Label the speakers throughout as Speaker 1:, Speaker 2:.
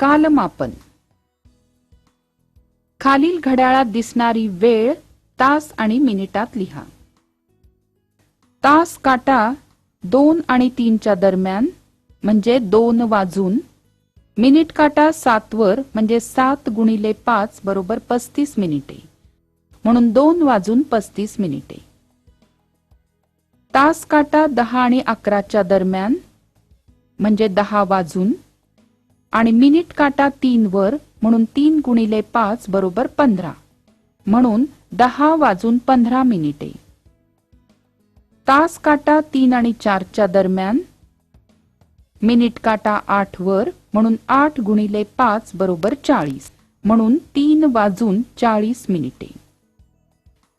Speaker 1: कालमापन. खालील घड्याळात दिसणारी वेळ तास आणि मिनिटात लिहा. तास काटा 2 आणि 3 च्या दरम्यान म्हणजे 2 वाजून. मिनिट काटा 7 वर म्हणजे 7 गुणिले 5 बरोबर 35 मिनिटे म्हणून 2 वाजून 35 मिनिटे. तास काटा 10 आणि 11 च्या दरम्यान म्हणजे 10 वाजून आणि मिनिट काटा 3 वर म्हणून 3 गुणिले 5 बरोबर 15 म्हणून 10 वाजून 15 मिनिटे. तास काटा 3 आणि 4 च्या दरम्यान मिनिट काटा 8 वर म्हणून 8 गुणिले 5 बरोबर 40 म्हणून 3 वाजून 40 मिनिटे.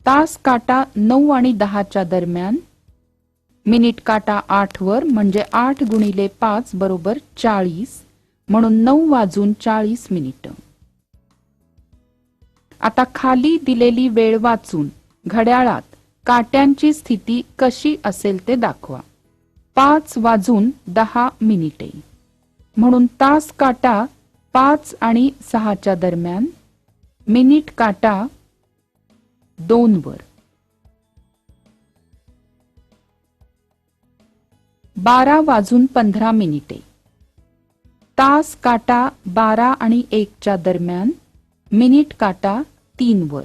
Speaker 1: तास काटा 9 आणि 10 च्या दरम्यान मिनिट काटा 8 वर म्हणजे 8 गुणिले 5 बरोबर 40 म्हणून 9 वाजून 40 मिनिट. आता खाली दिलेली वेळ वाचून घड्याळात काट्यांची स्थिती कशी असेल ते दाखवा. 5 वाजून 10 मिनिटे म्हणून तास काटा 5 आणि 6 च्या दरम्यान मिनिट काटा 2 वर. 12 वाजून 15 मिनिटे तास काटा 12 आणि 1 च्या दरम्यान मिनिट काटा 3 वर.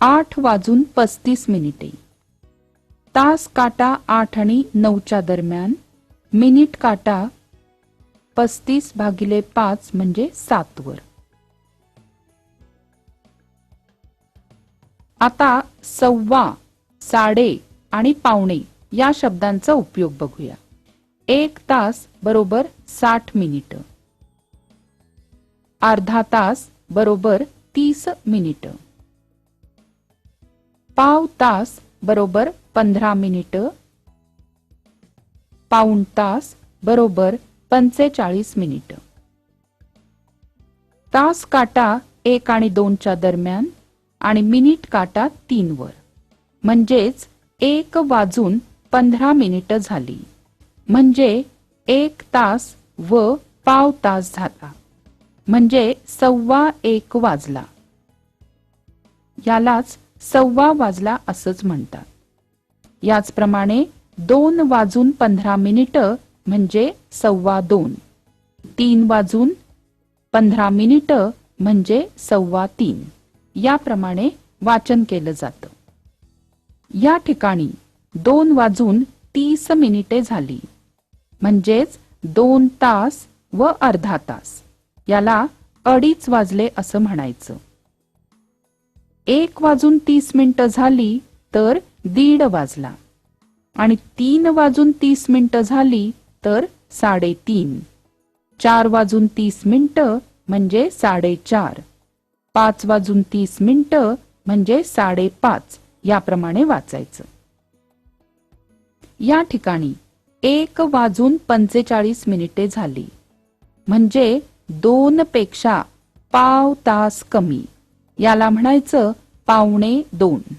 Speaker 1: 8 वाजून 35 मिनिटे तास काटा 8 आणि 9 च्या दरम्यान मिनिट काटा 35 भागिले 5 म्हणजे 7 वर. आता सव्वा, साडे आणि पावणे या शब्दांचा उपयोग बघूया. 1 तास बरोबर 60 मिनिट. अर्धा तास बरोबर 30 मिनिट. पाव तास बरोबर 15 मिनिट. पाऊण तास बरोबर 45 मिनिट. तास काटा 1 आणि 2 च्या दरम्यान आणि मिनिट काटा 3 वर म्हणजेच 1 वाजून 15 मिनिट झाली म्हणजे 1 तास व पाव तास झाला म्हणजे 1:15 वाजला. यालाच 1:15 वाजला असंच म्हणतात. याचप्रमाणे 2 वाजून 15 मिनिट म्हणजे 2:15. 3 वाजून 15 मिनिट म्हणजे 3:15. याप्रमाणे वाचन केलं जातं. या ठिकाणी 2 वाजून 30 मिनिटे झाली म्हणजेच 2 तास व अर्धा तास. याला 2:30 वाजले असं म्हणायचं. 1 वाजून 30 मिनिटं झाली तर 1:30 वाजला आणि 3 वाजून 30 मिनिटं झाली तर 3:30. 4 वाजून 30 मिनिटं म्हणजे 4:30. 5 वाजून 30 मिनिटं म्हणजे 5:30 याप्रमाणे वाचायचं. या ठिकाणी 1 वाजून 45 मिनिटे झाली म्हणजे 2 पेक्षा पाव तास कमी. याला म्हणायचं 1:15.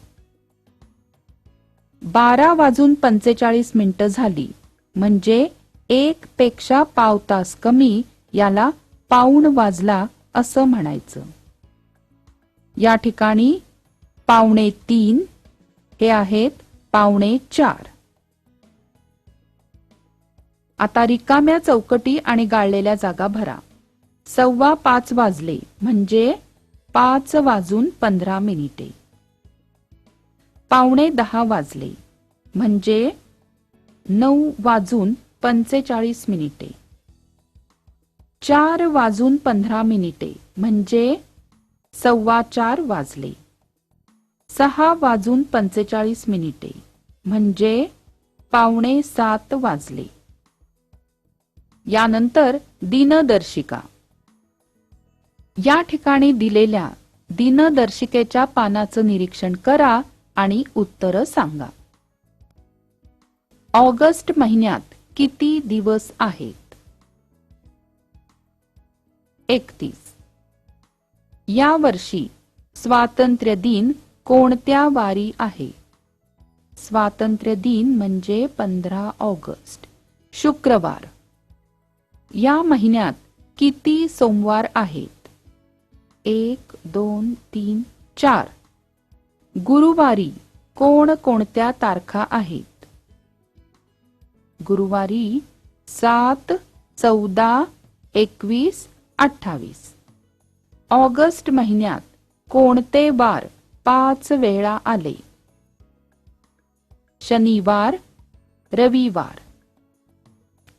Speaker 1: 12 वाजून 45 मिनिटं झाली म्हणजे 1 पेक्षा पाव तास कमी. याला 1:15 वाजला असं म्हणायचं. या ठिकाणी 2:15 हे आहेत 4:15. आता रिकाम्या चौकटी आणि गाळलेल्या जागा भरा. 5:15 वाजले म्हणजे 5 वाजून 15 मिनिटे. 9:15 वाजले म्हणजे 9 वाजून 45 मिनिटे. 4 वाजून 15 मिनिटे म्हणजे 4:15 वाजले. 6 वाजून 45 मिनिटे म्हणजे 6:45 वाजले. यानंतर दिनदर्शिका. या ठिकाणी दिलेल्या दिनदर्शिकेच्या पानाचं निरीक्षण करा आणि उत्तरं सांगा. ऑगस्ट महिन्यात किती दिवस आहेत? 31. या वर्षी स्वातंत्र्य दिन कोणत्या वारी आहे? स्वातंत्र्य दिन म्हणजे 15 ऑगस्ट. शुक्रवार. या महिन्यात किती सोमवार आहेत? 1, 2, 3, 4. गुरुवारी कोणकोणत्या तारखा आहेत? गुरुवारी 7, 14, 21, 28. ऑगस्ट महिन्यात कोणते वार 5 वेळा आले? शनिवार, रविवार.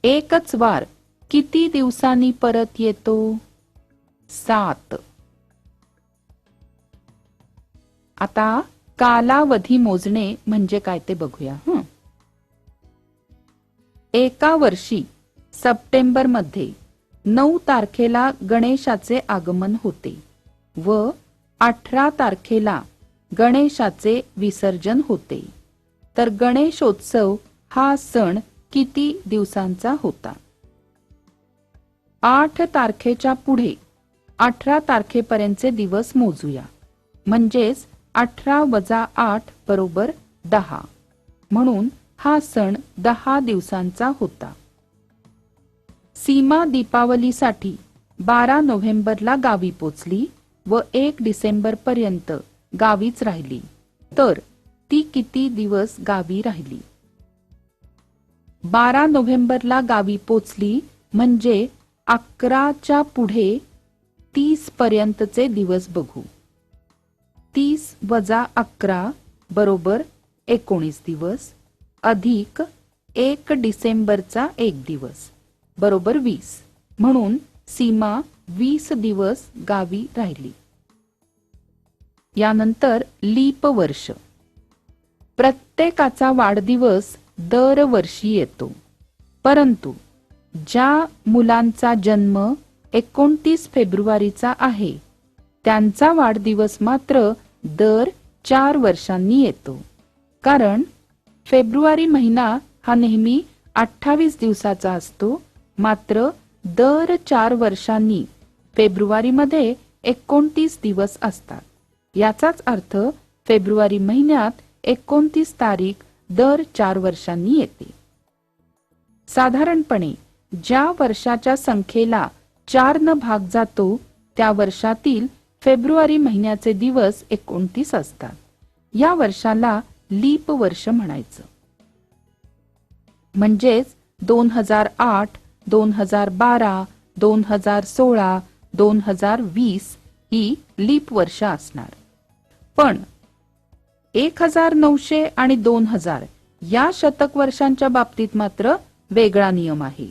Speaker 1: एकच वार किती दिवसांनी परत येतो? 7. आता कालावधी मोजणे म्हणजे काय ते बघूया. एका वर्षी सप्टेंबरमध्ये 9 तारखेला गणेशाचे आगमन होते व 18 तारखेला गणेशाचे विसर्जन होते. तर गणेशोत्सव हा सण किती दिवसांचा होता? 8 तारखेच्या पुढे 18 तारखेपर्यंतचे दिवस मोजूया. म्हणजेच 18 वजा 8 बरोबर 10. म्हणून हा सण 10 दिवसांचा होता. सीमा दीपावलीसाठी 12 नोव्हेंबरला गावी पोचली व 1 डिसेंबर पर्यंत गावीच राहिली. तर ती किती दिवस गावी राहिली? 12 नोव्हेंबरला गावी पोचली म्हणजे 11च्या पुढे 30 पर्यंतचे दिवस बघू. 30 वजा 11 बरोबर 19 दिवस अधिक 1 डिसेंबरचा 1 दिवस बरोबर 20. म्हणून सीमा 20 दिवस गावी राहिली. यानंतर लीप वर्ष. प्रत्येकाचा वाढदिवस दरवर्षी येतो, परंतु ज्या मुलांचा जन्म 29 फेब्रुवारीचा आहे त्यांचा वाढदिवस मात्र दर 4 वर्षांनी येतो. कारण फेब्रुवारी महिना हा नेहमी 28 दिवसाचा असतो, मात्र दर 4 वर्षांनी फेब्रुवारीमध्ये 29 दिवस असतात. याचाच अर्थ फेब्रुवारी महिन्यात 29 तारीख दर 4 वर्षांनी येते. साधारणपणे ज्या वर्षाच्या संख्येला 4 न भाग जातो त्या वर्षातील फेब्रुवारी महिन्याचे दिवस 29 असतात. या वर्षाला लीप वर्ष म्हणायचं. म्हणजेच 2008, 2012, 2016, 2020 ही लीप वर्ष असणार. पण 1900 आणि 2000 या शतक वर्षांच्या बाबतीत मात्र वेगळा नियम आहे.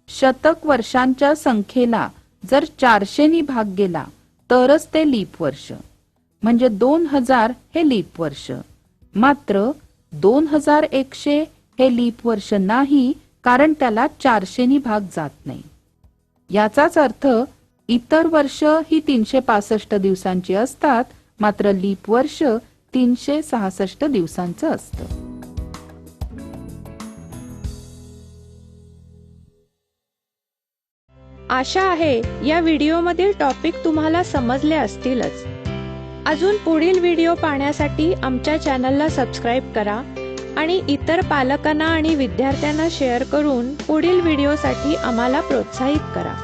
Speaker 1: शतक वर्षांच्या संख्येला जर 400 नी भाग गेला तरच ते लीप वर्ष. म्हणजे 2000 हे लीप वर्ष. मात्र 2100 हे लीप वर्ष नाही, कारण त्याला 400 नी भाग जात नाही. याचाच अर्थ इतर वर्ष ही 365 दिवसांची असतात, मात्र लीप वर्ष 366 दिवसांचं असतं.
Speaker 2: आशा आहे या व्हिडिओमधील टॉपिक तुम्हाला समजले असतीलच. अजून पुढील व्हिडिओ पाहण्यासाठी आमच्या चॅनलला सबस्क्राईब करा आणि इतर पालकांना आणि विद्यार्थ्यांना शेअर करून पुढील व्हिडिओसाठी आम्हाला प्रोत्साहित करा.